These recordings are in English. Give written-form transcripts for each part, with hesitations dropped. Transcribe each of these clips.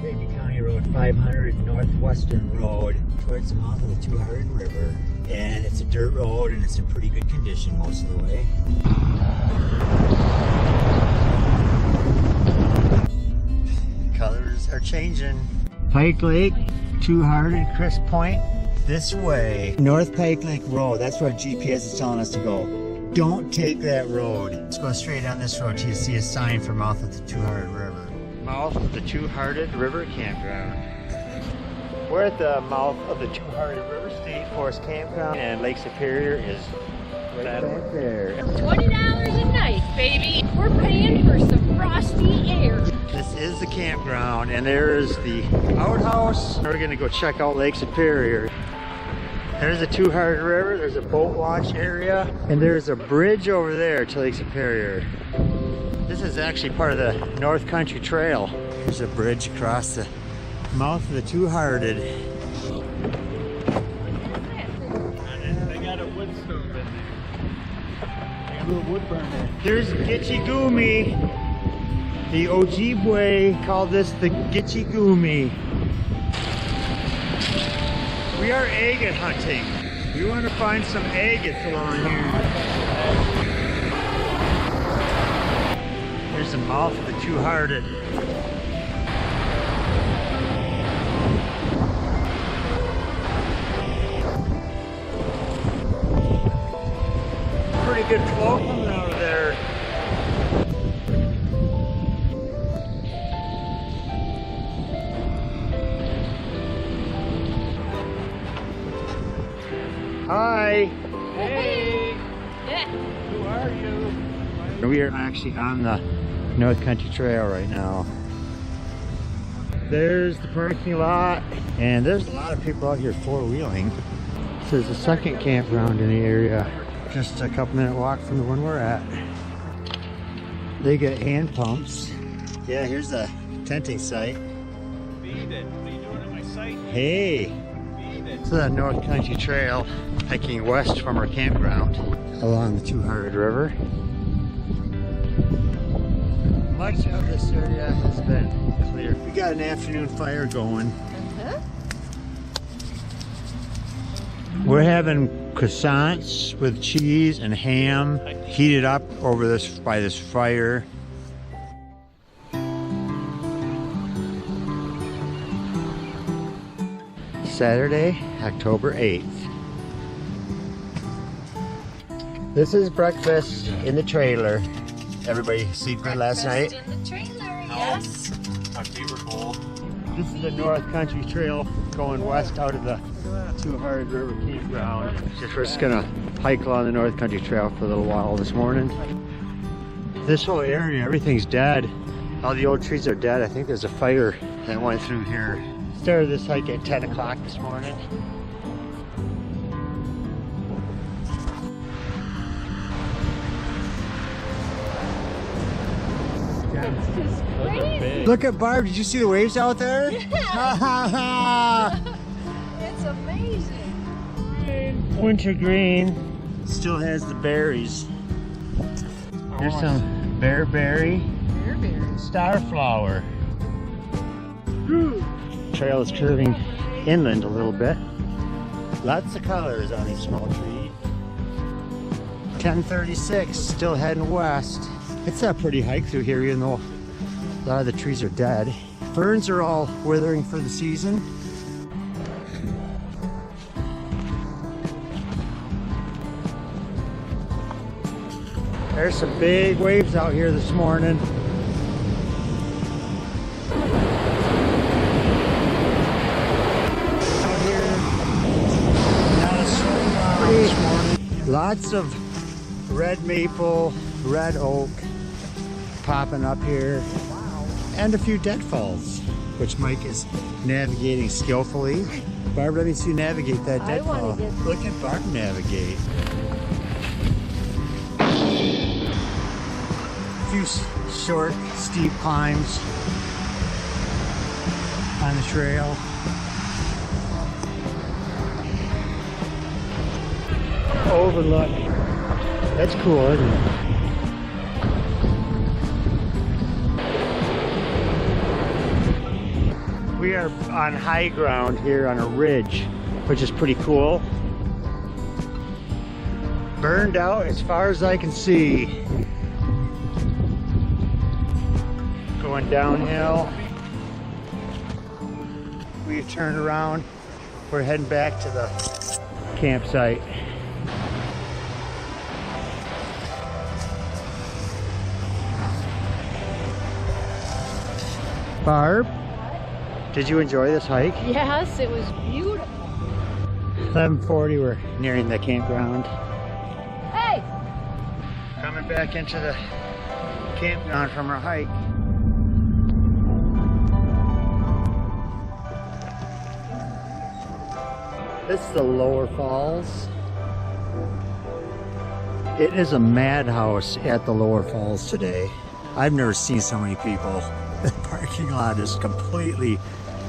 Kayaking County Road 500 Northwestern Road towards the mouth of the 200 River. And it's a dirt road and it's in pretty good condition most of the way. Colors are changing. Pike Lake, 200 Crisp Point. This way, North Pike Lake Road. That's where GPS is telling us to go. Don't take that road. Let's go straight down this road till you see a sign for mouth of the 200 River. Mouth of the 200 River Campground. We're at the mouth of the 200 River State Forest Campground, and Lake Superior is right back there. $20 a night, baby. We're paying for some frosty air. This is the campground, and there's the outhouse. We're gonna go check out Lake Superior. There's the 200 River, there's a boat launch area, and there's a bridge over there to Lake Superior. This is actually part of the North Country Trail. There's a bridge across the mouth of the 200. They got a wood stove in there. They got a little wood burn there. There's Gitchi Gumi. The Ojibwe called this the Gitchi Gumi. We are agate hunting. We want to find some agates along here. There's the mouth of the 200. Pretty good flow coming out of there. Hi. Hey! Yeah. Who are you? We are actually on the North Country Trail right now. There's the parking lot, and there's a lot of people out here four-wheeling. This is the second campground in the area, just a couple-minute walk from the one we're at. They got hand pumps. Yeah, here's the tenting site. Beat it. What are you doing at my site? Hey! Beat it. This is the North Country Trail, hiking west from our campground along the 200 River. Much of this area has been cleared. We got an afternoon fire going. We're having croissants with cheese and ham heated up over this by this fire. Saturday, October 8th. This is breakfast in the trailer. Everybody sleep good last night? In the trailer, yes. This is the North Country Trail going west out of the 200 River Campground. We're just gonna hike along the North Country Trail for a little while this morning. This whole area, everything's dead. All the old trees are dead. I think there's a fire that went through here. Started this hike at 10 o'clock this morning. It's just crazy. Look at Barb, did you see the waves out there? It's amazing. Wintergreen still has the berries. Here's some bearberry, starflower. Trail is curving inland a little bit. Lots of colors on these small trees. 10:36, still heading west. It's a pretty hike through here, even though a lot of the trees are dead. Ferns are all withering for the season. There's some big waves out here this morning. Out here, not a soul this morning. Lots of red maple, red oak popping up here, and a few deadfalls, which Mike is navigating skillfully. Barb, let me see you navigate that deadfall. Look at Barb navigate. A few short, steep climbs on the trail. overlook. That's cool, isn't it? We are on high ground here on a ridge, which is pretty cool. Burned out as far as I can see. Going downhill. We've turned around. We're heading back to the campsite. Barb, did you enjoy this hike? Yes, it was beautiful. 11:40, we're nearing the campground. Hey! Coming back into the campground from our hike. This is the lower falls. It is a madhouse at the lower falls today. I've never seen so many people. The parking lot is completely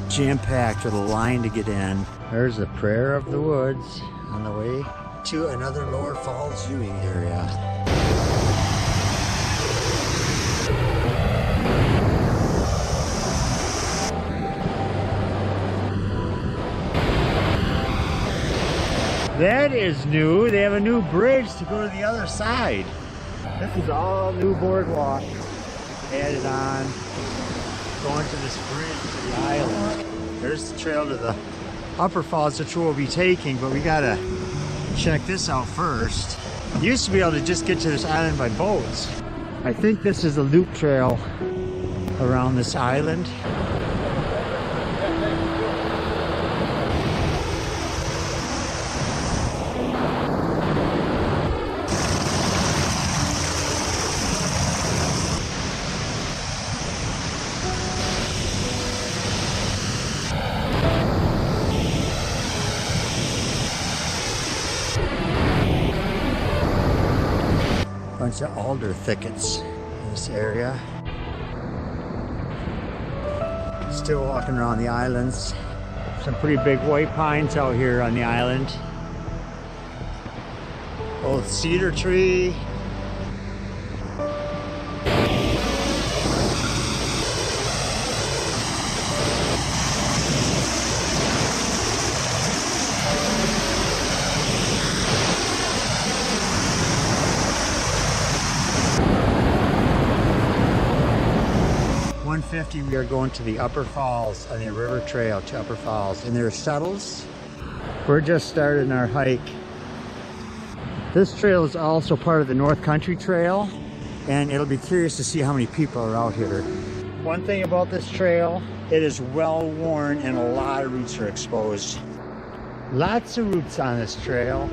jam-packed with a line to get in. There's the Prayer of the Woods on the way to another lower falls viewing area. That is new. They have a new bridge to go to the other side. This is all new boardwalk added on, going to this bridge to the island. There's the trail to the upper falls, which we'll be taking, but we gotta check this out first. You used to be able to just get to this island by boats. I think this is a loop trail around this island. Bunch of alder thickets in this area. Still walking around the islands. Some pretty big white pines out here on the island. Old cedar tree. We are going to the Upper Falls on the river trail to Upper Falls, and there are shuttles. We're just starting our hike. This trail is also part of the North Country Trail, and it'll be curious to see how many people are out here. One thing about this trail, it is well worn and a lot of roots are exposed. Lots of roots on this trail.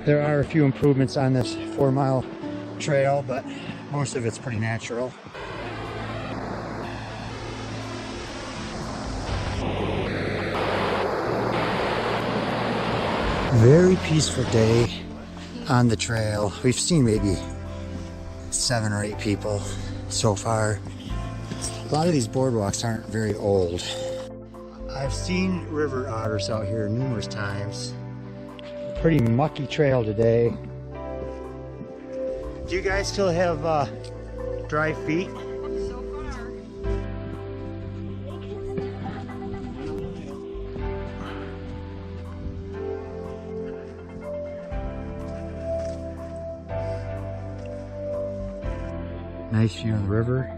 There are a few improvements on this 4-mile trail, but most of it's pretty natural. Very peaceful day on the trail. We've seen maybe 7 or 8 people so far. A lot of these boardwalks aren't very old. I've seen river otters out here numerous times. Pretty mucky trail today. Do you guys still have dry feet? So far. Nice view of the river.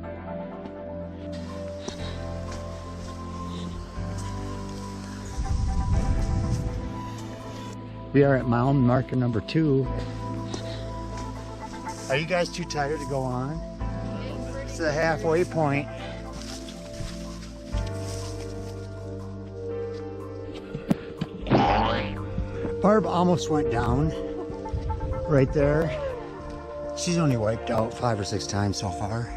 We are at mountain marker number 2. Are you guys too tired to go on? It's the halfway point. Barb almost went down right there. She's only wiped out 5 or 6 times so far.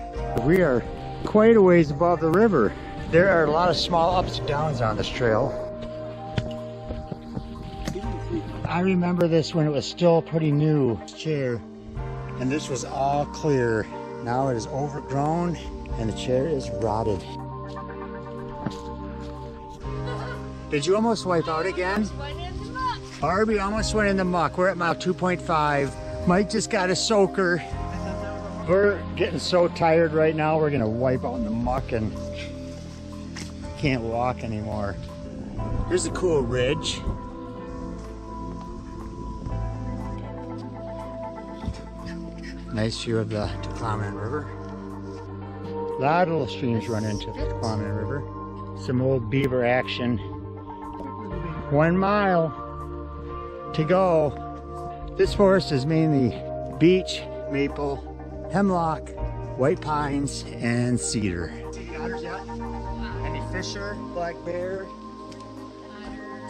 We are quite a ways above the river. There are a lot of small ups and downs on this trail. I remember this when it was still pretty new. Chair, and this was all clear. Now it is overgrown and the chair is rotted. Did you almost wipe out again? Went in the muck. Barbie almost went in the muck. We're at mile 2.5. Mike just got a soaker. We're getting so tired right now, we're gonna wipe out in the muck and can't walk anymore. Here's a cool ridge. Nice view of the Tahquamenon River. A lot of little streams run into the Tahquamenon River. Some old beaver action. 1 mile to go. This forest is mainly beech, maple, hemlock, white pines, and cedar. See otters yet? Any fisher, black bear?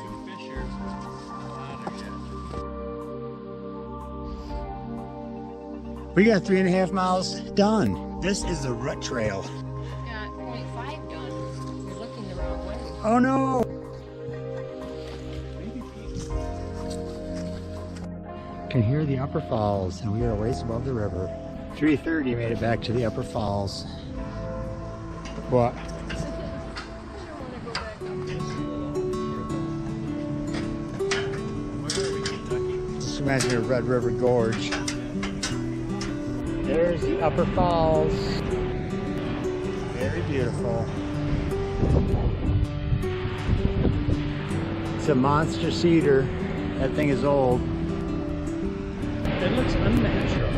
Two fishers. We got 3.5 miles done. This is the rut trail. Got 0.5 done. You're looking the wrong way. Oh no! Can hear the upper falls, and we are a ways above the river. 3:30 made it back to the upper falls. What? Just imagine a Red River Gorge. There's the upper falls. Very beautiful. It's a monster cedar. That thing is old. It looks unnatural,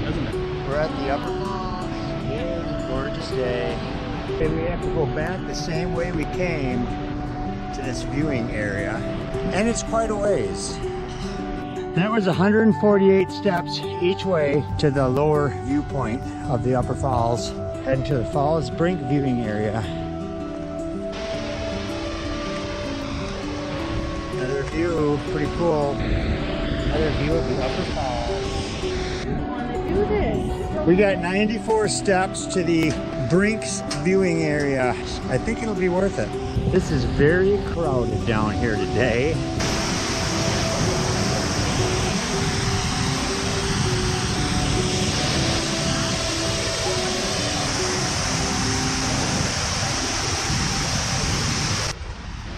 doesn't it? We're at the upper falls. Yeah, gorgeous day. And we have to go back the same way we came to this viewing area. And it's quite a ways. That was 148 steps each way to the lower viewpoint of the upper falls and to the Falls Brink viewing area. Another view, pretty cool. Another view of the upper falls. I want to do this. We got 94 steps to the Brinks viewing area. I think it'll be worth it. This is very crowded down here today.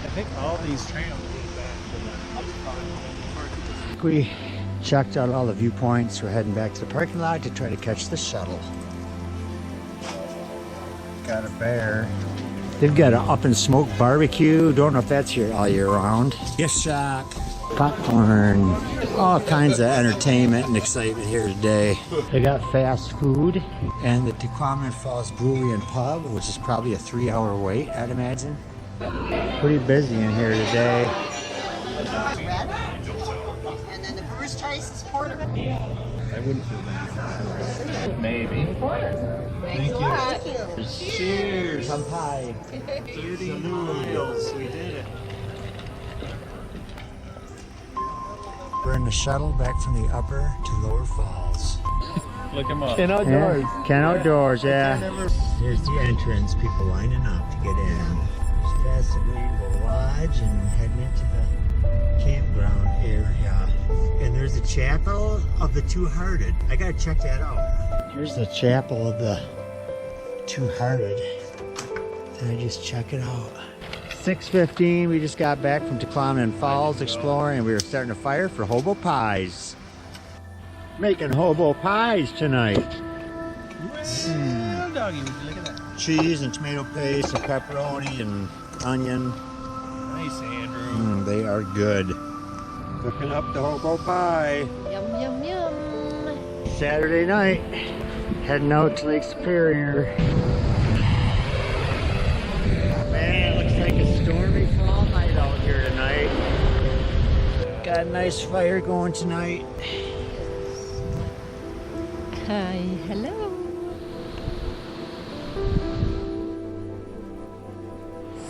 I think all these trails lead back to the We checked out all the viewpoints. We're heading back to the parking lot to try to catch the shuttle. Got a bear. They've got an up and smoke barbecue. Don't know if that's here all year round. Gift shop, popcorn, all kinds of entertainment and excitement here today. They got fast food and the Tahquamenon Falls Brewery and Pub, which is probably a 3-hour wait, I'd imagine. Pretty busy in here today. And then the brewer's choice is porter. I wouldn't feel bad. Maybe. Thanks a lot. Thank you. Cheers. Kampai. 30 miles. We did it. We're in the shuttle back from the upper to lower falls. Look him up. Yeah, Ken Outdoors, yeah. There's the entrance, people lining up to get in. Just past the Rainbow Lodge and heading into the campground area. And there's the Chapel of the Two-Hearted. I gotta check that out. Here's the Chapel of the Two-Hearted. Did I just check it out? 6:15, we just got back from Tahquamenon Falls exploring, and we were starting a fire for hobo pies. Making hobo pies tonight. Doggy, would you look at that? Cheese and tomato paste and pepperoni and onion. Nice, Andrew. They are good. Cooking up the hobo pie. Yum, yum, yum. Saturday night, heading out to Lake Superior. Man, looks like a stormy fall night out here tonight. Got a nice fire going tonight. Hi, hello.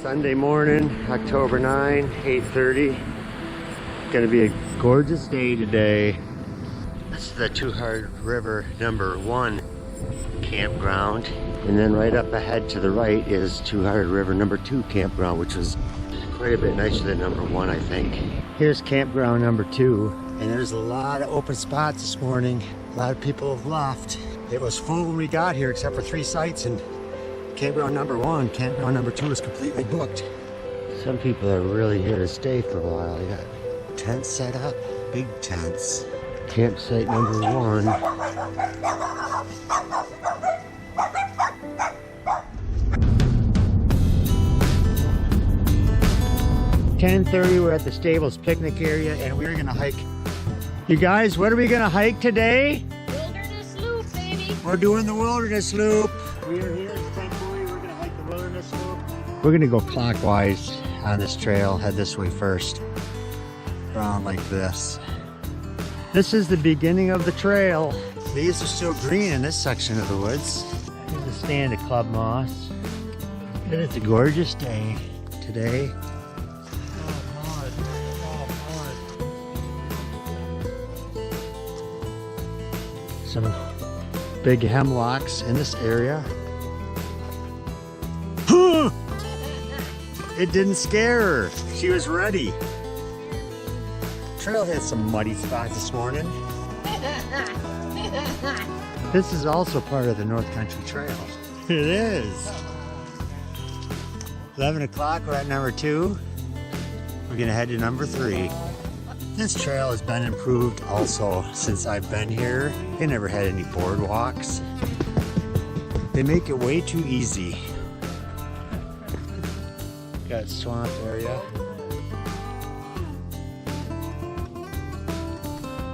Sunday morning, October 9, 8:30. Gonna be a gorgeous day today. This is the Two-Hearted River #1 campground. And then right up ahead to the right is Two-Hearted River #2 campground, which was quite a bit nicer than #1, I think. Here's campground #2. And there's a lot of open spots this morning. A lot of people have left. It was full when we got here except for 3 sites, and campground #1, campground #2 is completely booked. Some people are really here to stay for a while. They got tents set up, big tents. Campsite number 1. 10:30, we're at the stables picnic area and we're gonna hike. You guys, what are we gonna hike today? Wilderness loop, baby. We're doing the wilderness loop. We are here in Temporary. We're gonna hike the wilderness loop. We're gonna go clockwise on this trail, head this way first. Around like this. This is the beginning of the trail. Leaves are still green in this section of the woods. Here's a stand of club moss. And it's a gorgeous day today. Some big hemlocks in this area. It didn't scare her. She was ready. Trail had some muddy spots this morning. This is also part of the North Country Trail. It is. 11 o'clock, we're at number 2. We're gonna head to number 3. This trail has been improved also since I've been here. They never had any boardwalks. They make it way too easy. Got swamp area.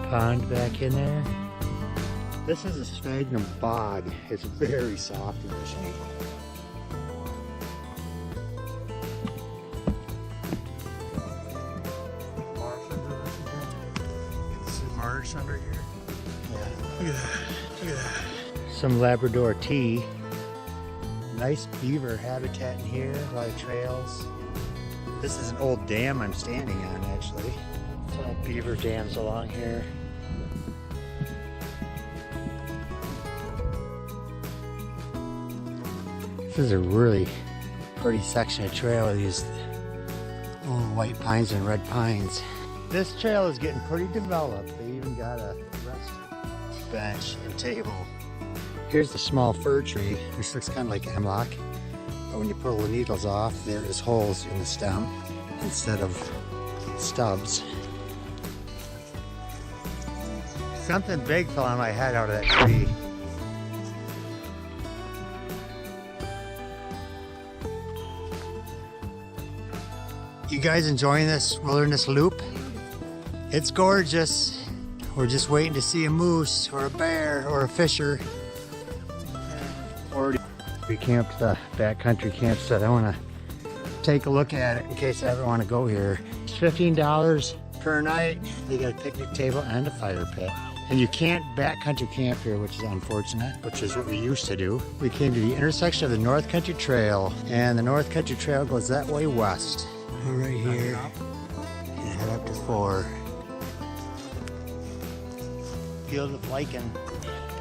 Pond back in there. This is a sphagnum bog. It's very soft and shiny. Marsh under here. Yeah. Look at that. Look at that. Some Labrador tea. Nice beaver habitat in here. A lot of trails. This is an old dam I'm standing on actually. Some beaver dams along here. This is a really pretty section of trail with these old white pines and red pines. This trail is getting pretty developed. They even got a rest bench and table. Here's the small fir tree. This looks kind of like hemlock. But when you pull the needles off, there is holes in the stem instead of stubs. Something big fell on my head out of that tree. You guys enjoying this wilderness loop? It's gorgeous. We're just waiting to see a moose or a bear or a fisher. We camped the backcountry campsite. I want to take a look at it in case I ever want to go here. It's $15 per night. They got a picnic table and a fire pit. And you can't backcountry camp here, which is unfortunate, which is what we used to do. We came to the intersection of the North Country Trail, and the North Country Trail goes that way west. We're right here and head up to 4. Field of lichen.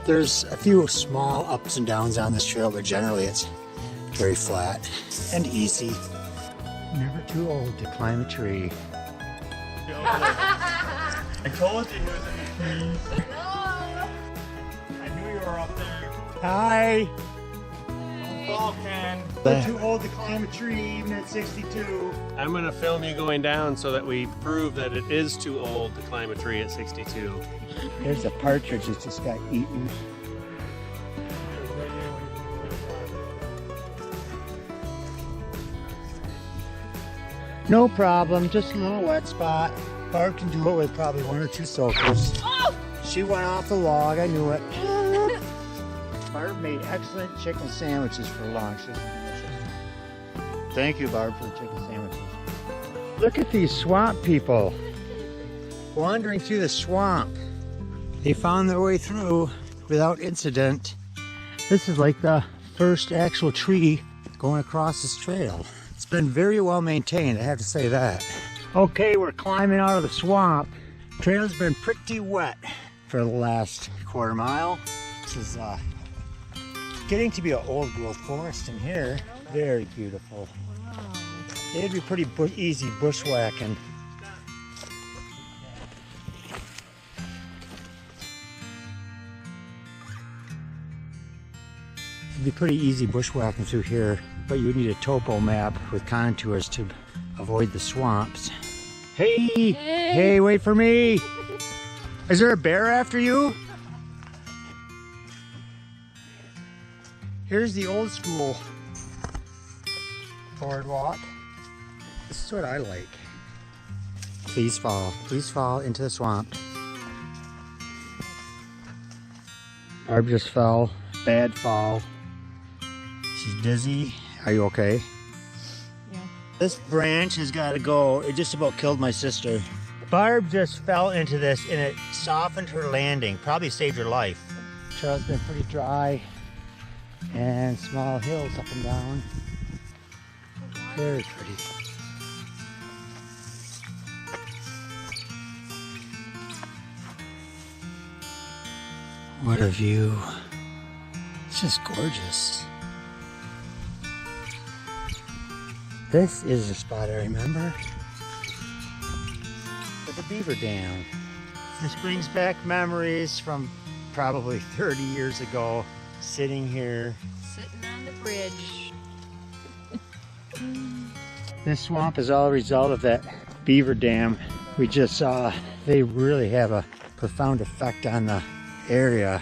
There's a few small ups and downs on this trail, but generally it's very flat and easy. Never too old to climb a tree. I told you he was in the trees. I knew you were up there. Hi! Don't fall, Ken. Never too old to climb a tree, even at 62. I'm gonna film you going down so that we prove that it is too old to climb a tree at 62. There's a partridge that just got eaten. No problem, just a little wet spot. Barb can do it with probably 1 or 2 soakers. Oh! She went off the log, I knew it. Barb made excellent chicken sandwiches for lunch. This is delicious. Thank you, Barb, for the chicken sandwiches. Look at these swamp people wandering through the swamp. They found their way through without incident. This is like the first actual tree going across this trail. It's been very well maintained, I have to say that. Okay, we're climbing out of the swamp. The trail's been pretty wet for the last quarter mile. This is getting to be an old growth forest in here. Very beautiful. It'd be pretty easy bushwhacking. It'd be pretty easy bushwhacking through here. but you need a topo map with contours to avoid the swamps. Hey! Hey, wait for me! Is there a bear after you? Here's the old school boardwalk. This is what I like. Please fall into the swamp. Barb just fell, bad fall. She's dizzy. Are you okay? Yeah. This branch has got to go. It just about killed my sister. Barb just fell into this and it softened her landing. Probably saved her life. The trail's been pretty dry and small hills up and down. Very pretty. What a view. It's just gorgeous. This is the spot I remember. With the beaver dam. This brings back memories from probably 30 years ago, sitting here. Sitting on the bridge. This swamp is all a result of that beaver dam we just saw. They really have a profound effect on the area.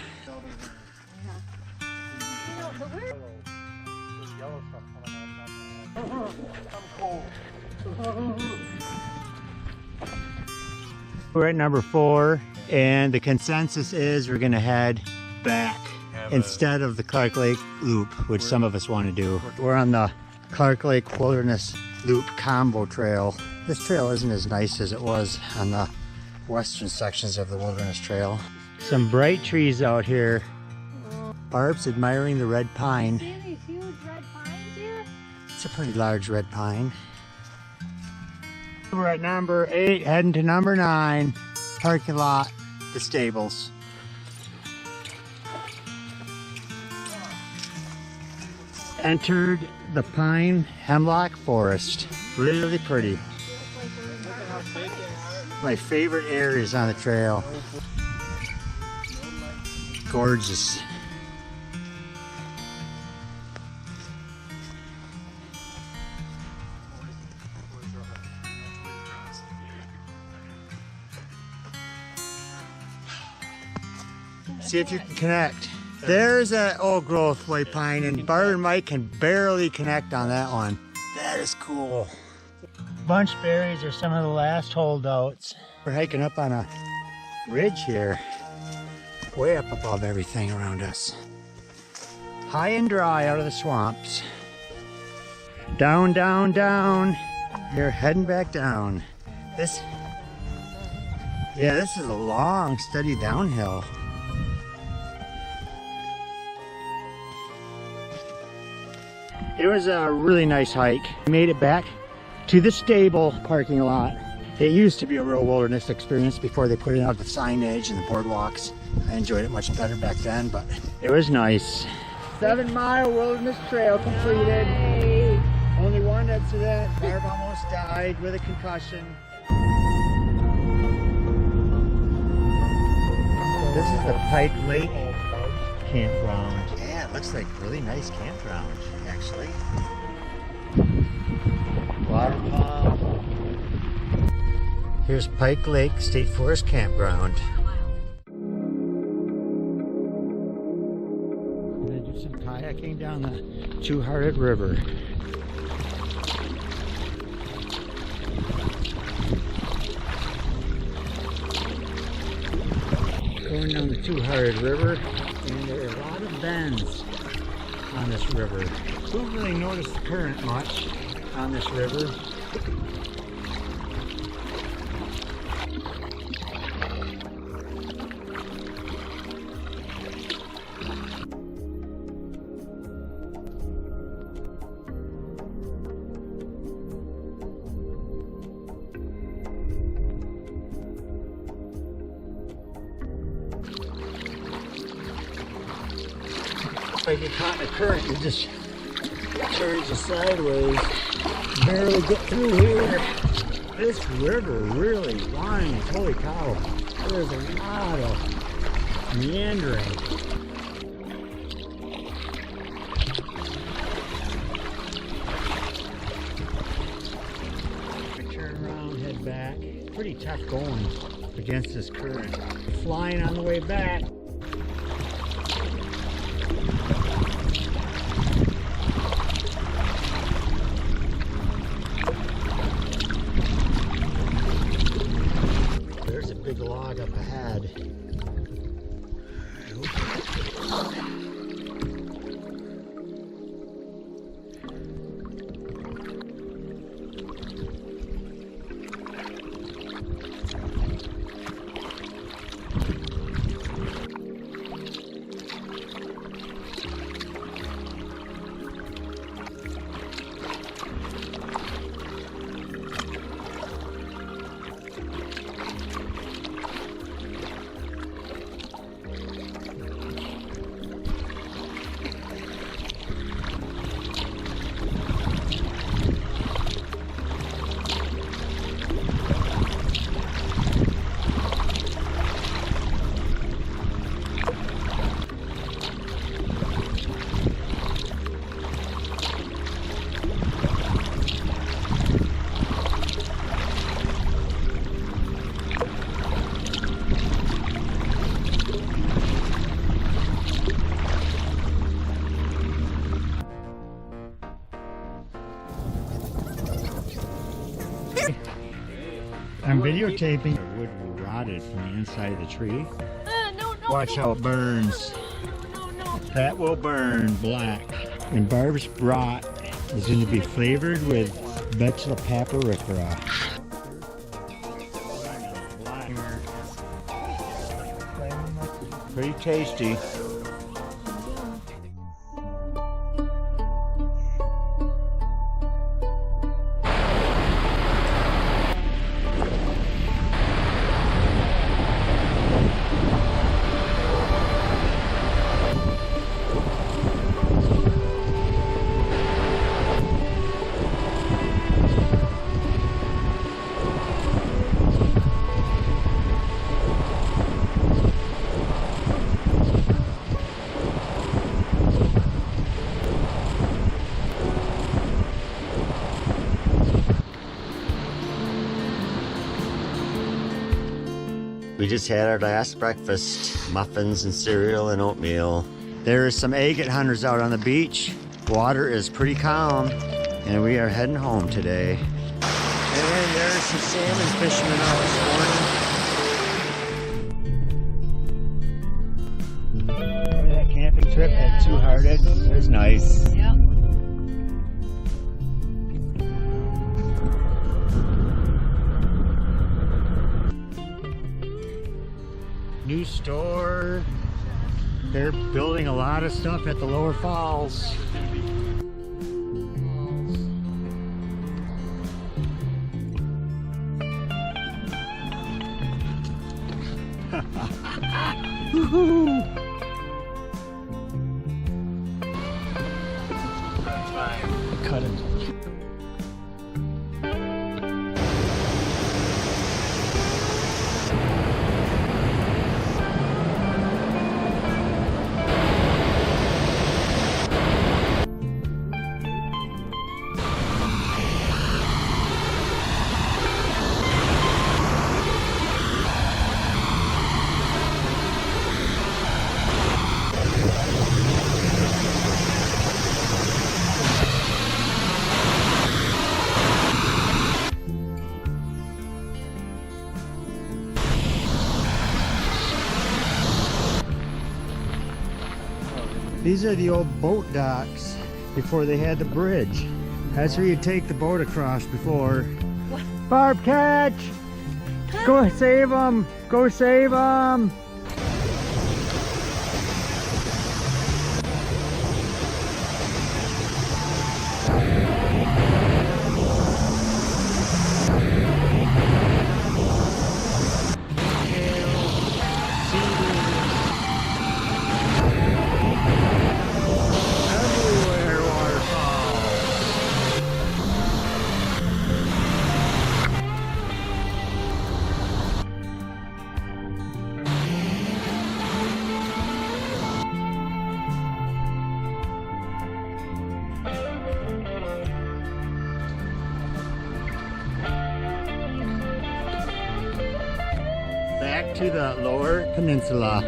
We're at number 4, and the consensus is we're gonna head back instead of the Clark Lake Loop, which some of us want to do. We're on the Clark Lake Wilderness Loop Combo Trail. This trail isn't as nice as it was on the western sections of the Wilderness Trail. Some bright trees out here. Barb's admiring the red pine. See these huge red pines here? It's a pretty large red pine. We're at number 8, heading to number 9. Parking lot, the stables. Entered the pine hemlock forest. Really pretty. My favorite areas on the trail. Gorgeous. See if you can connect. There's an old growth white pine, and Barb and Mike can barely connect on that one. That is cool. Bunchberries are some of the last holdouts. We're hiking up on a ridge here, way up above everything around us. High and dry out of the swamps. Down, down, down. You're heading back down. This is a long, steady downhill. It was a really nice hike. We made it back to the stable parking lot. It used to be a real wilderness experience before they put it out the signage and the boardwalks. I enjoyed it much better back then, but it was nice. 7-mile wilderness trail completed. Yay. Only one incident. Barb almost died with a concussion. This is the Pike Lake Campground. Yeah, it looks like a really nice campground, actually. Water pump. Here's Pike Lake State Forest Campground. I'm gonna do some kayaking down the Two-Hearted River. Going down the Two-Hearted River, and there are a lot of bends on this river. Don't really notice the current much on this river. If you get caught in the current, you just turns you sideways. Barely get through here. This river really winds. Holy cow. There's a lot of meandering. back. Pretty tough going against this current. Flying on the way back. There's a big log up ahead. I'm videotaping. The wood rotted from the inside of the tree. No. Watch how it burns. No. That will burn black. And Barb's brat is going to be flavored with vegetable paprika. Pretty tasty. We just had our last breakfast, muffins and cereal and oatmeal. There is some agate hunters out on the beach. Water is pretty calm, and we are heading home today. And there's some salmon fishermen out this morning. That camping trip at Two Hearted, it was nice. Yep. New store. They're building a lot of stuff at the lower falls. Woohoo! Cut him. These are the old boat docks before they had the bridge. That's where you take the boat across before. What? Barb, catch! Go save them! Go save them! back to the lower peninsula.